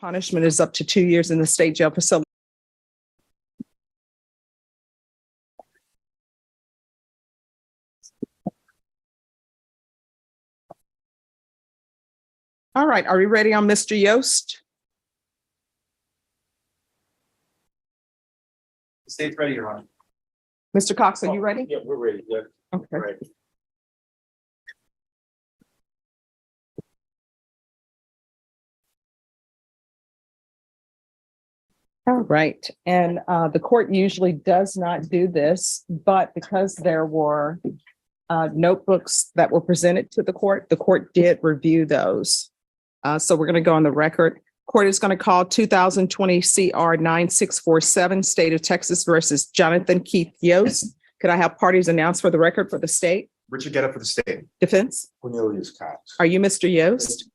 Punishment is up to 2 years in the state jail facility. All right, are we ready on Mr. Yost? The state's ready, Your Honor. Mr. Cox, are you ready? Yeah, we're ready. Yeah. Okay. Right. All right, and the court usually does not do this, but because there were notebooks that were presented to the court did review those. So we're going to go on the record. Court is going to call 2020 CR 9647, State of Texas versus Jonathan Keith Yost. Could I have parties announced for the record for the state? Richard Getta for the state. Defense? Cornelius Cox. Are you Mr. Yost?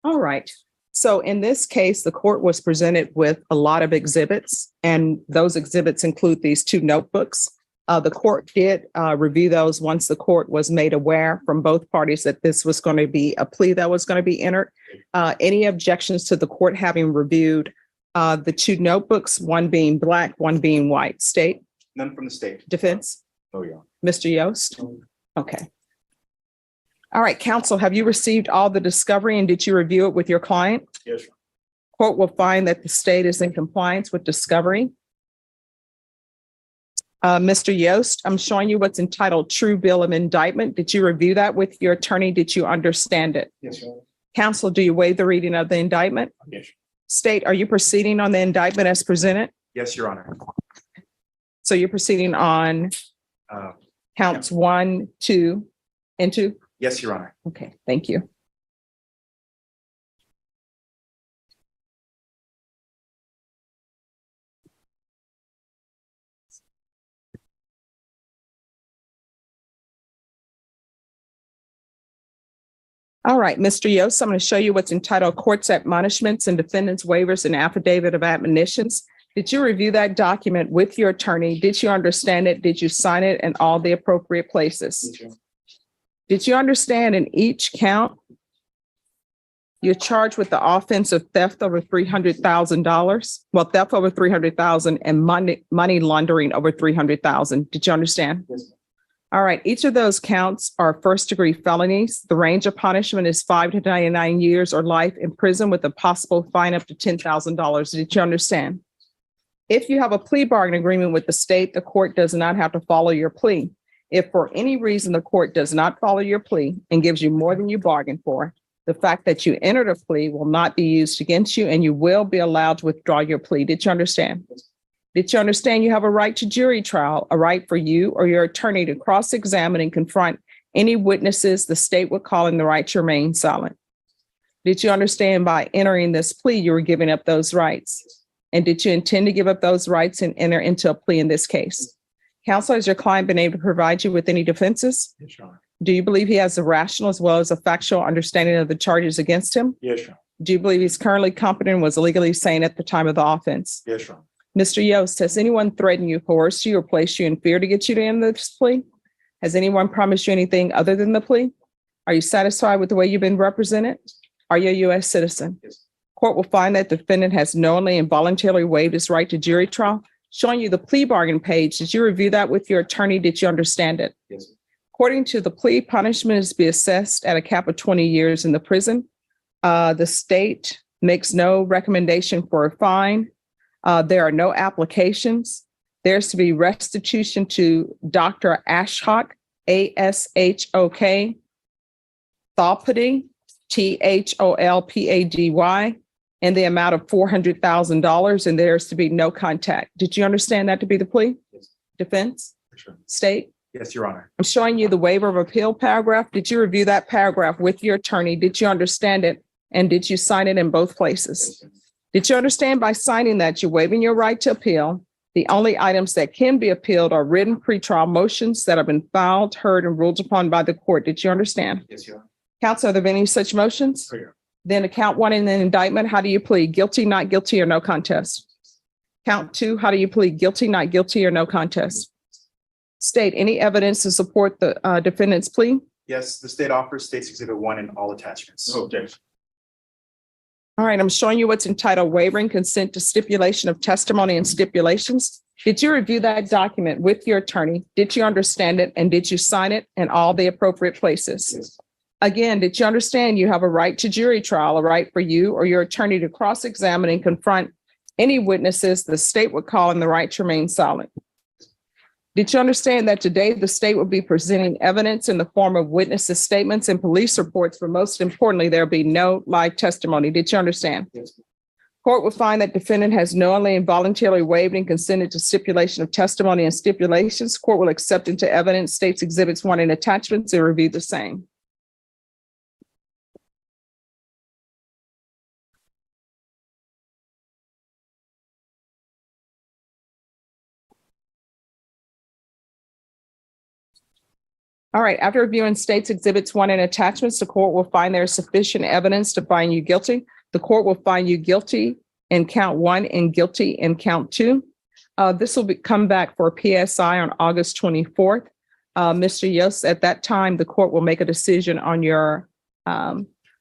All right. So in this case, the court was presented with a lot of exhibits, and those exhibits include these two notebooks. The court did review those once the court was made aware from both parties that this was going to be a plea that was going to be entered. Any objections to the court having reviewed the two notebooks, one being black, one being white? State? None from the state. Defense? Oh, yeah. Mr. Yost? Okay. All right, counsel, have you received all the discovery and did you review it with your client? Yes, Your Court will find that the state is in compliance with discovery. Mr. Yost, I'm showing you what's entitled True Bill of Indictment. Did you review that with your attorney? Did you understand it? Yes, Your Honor. Counsel, do you waive the reading of the indictment? Yes. State, are you proceeding on the indictment as presented? Yes, Your Honor. So you're proceeding on counts 1, 2, and 2? Yes, Your Honor. Okay, thank you. All right, Mr. Yost, I'm going to show you what's entitled Court's Admonishments and Defendants Waivers and Affidavit of Admonitions. Did you review that document with your attorney? Did you understand it? Did you sign it in all the appropriate places? Did you understand in each count, you're charged with the offense of theft over $300,000? Well, theft over $300,000 and money laundering over $300,000. Did you understand? Yes. All right. Each of those counts are first-degree felonies. The range of punishment is 5 to 99 years or life in prison with a possible fine up to $10,000. Did you understand? If you have a plea bargain agreement with the state, the court does not have to follow your plea. If for any reason the court does not follow your plea and gives you more than you bargained for, the fact that you entered a plea will not be used against you and you will be allowed to withdraw your plea. Did you understand? Did you understand you have a right to jury trial, a right for you or your attorney to cross-examine and confront any witnesses the state would call in the right to remain silent? Did you understand by entering this plea, you were giving up those rights? And did you intend to give up those rights and enter into a plea in this case? Counsel, has your client been able to provide you with any defenses? Yes, Your Honor. Do you believe he has a rational as well as a factual understanding of the charges against him? Yes, Your Honor. Do you believe he's currently competent and was legally sane at the time of the offense? Yes, Your Honor. Mr. Yost, has anyone threatened you, coerced you, or placed you in fear to get you to end this plea? Has anyone promised you anything other than the plea? Are you satisfied with the way you've been represented? Are you a U.S. citizen? Yes. Court will find that the defendant has knowingly and voluntarily waived his right to jury trial. Showing you the plea bargain page, did you review that with your attorney? Did you understand it? Yes. According to the plea, punishment is to be assessed at a cap of 20 years in the prison. The state makes no recommendation for a fine. There are no applications. There's to be restitution to Dr. Ashok, A-S-H-O-K, Tholpady, T-H-O-L-P-A-D-Y, in the amount of $400,000, and there's to be no contact. Did you understand that to be the plea? Yes. Defense? Sure. State? Yes, Your Honor. I'm showing you the waiver of appeal paragraph. Did you review that paragraph with your attorney? Did you understand it? And did you sign it in both places? Yes. Did you understand by signing that you're waiving your right to appeal? The only items that can be appealed are written pretrial motions that have been filed, heard, and ruled upon by the court. Did you understand? Yes, Your Honor. Counsel, are there any such motions? Clear. Then count 1 in the indictment, how do you plead? Guilty, not guilty, or no contest? Count 2, how do you plead? Guilty, not guilty, or no contest? State, any evidence to support the defendant's plea? Yes, the state offers State's Exhibit 1 and all attachments. No objection. All right, I'm showing you what's entitled Waiving Consent to Stipulation of Testimony and Stipulations. Did you review that document with your attorney? Did you understand it? And did you sign it in all the appropriate places? Yes. Again, did you understand you have a right to jury trial, a right for you or your attorney to cross-examine and confront any witnesses the state would call and the right to remain silent? Did you understand that today the state will be presenting evidence in the form of witnesses' statements and police reports, but most importantly, there'll be no live testimony? Did you understand? Yes. Court will find that defendant has knowingly and voluntarily waived and consented to stipulation of testimony and stipulations. Court will accept into evidence states exhibits 1 and attachments and review the same. All right, after reviewing states exhibits 1 and attachments, the court will find there is sufficient evidence to find you guilty. The court will find you guilty in count 1 and guilty in count 2. This will come back for PSI on August 24th. Mr. Yost, at that time, the court will make a decision on your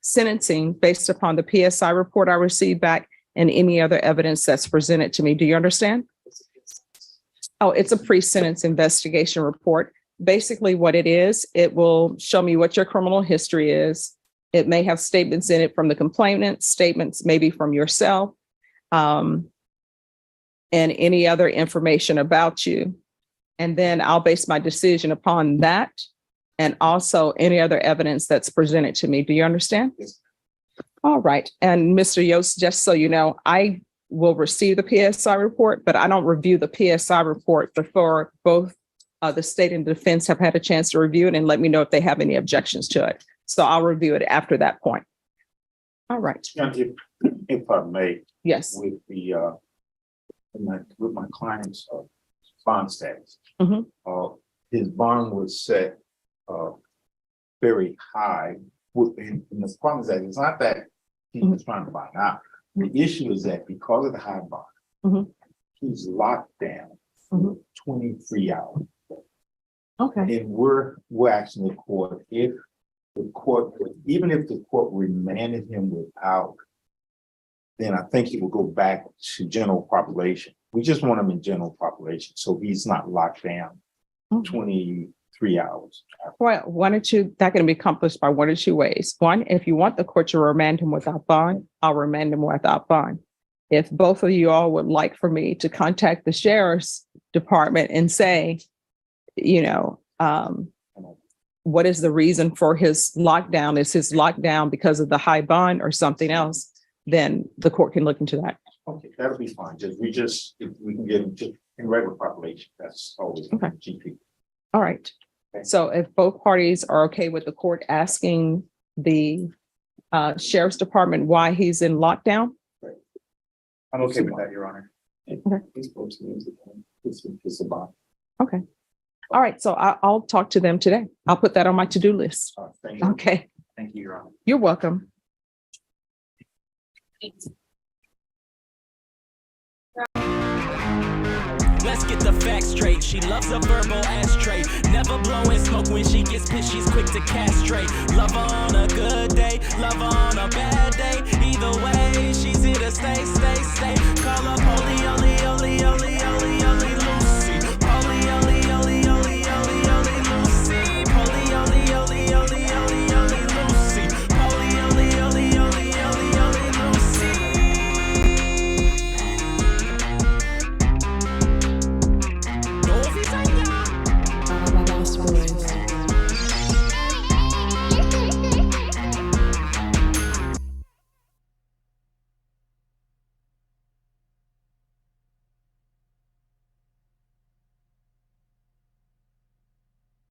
sentencing based upon the PSI report I received back and any other evidence that's presented to me. Do you understand? Oh, it's a pre-sentence investigation report. Basically what it is, it will show me what your criminal history is. It may have statements in it from the complainant, statements maybe from yourself, and any other information about you. And then I'll base my decision upon that and also any other evidence that's presented to me. Do you understand? Yes. All right. And Mr. Yost, just so you know, I will receive the PSI report, but I don't review the PSI report before both the state and defense have had a chance to review it and let me know if they have any objections to it. So I'll review it after that point. All right. If I may, Yes. with the with my client's bond status, Mhm. his bond was set very high. And the problem is that it's not that he was trying to buy out. The issue is that because of the high bond, Mhm. he's locked down for 23 hours. Okay. And we're asking the court if the court, even if the court remanded him without, then I think he will go back to general population. We just want him in general population, so he's not locked down 23 hours. Well, that can be accomplished by 1 or 2 ways. 1, if you want the court to remand him without bond, I'll remand him without bond. If both of you all would like for me to contact the sheriff's department and say, what is the reason for his lockdown? Is his lockdown because of the high bond or something else? Then the court can look into that. Okay, that'll be fine. If we can get him just in regular population, that's always Okay. GP. All right. Okay. So if both parties are okay with the court asking the sheriff's department why he's in lockdown, I'm okay with that, Your Honor. It's a bond. okay. All right. So I'll talk to them today. I'll put that on my to-do list. Thank you. Okay. Thank you, Your Honor. You're welcome. Let's get the facts straight. She loves a verbal ashtray. Never blowing smoke when she gets pissed. She's quick to castrate. Love her on a good day, love her on a bad day. Either way, she's here to stay.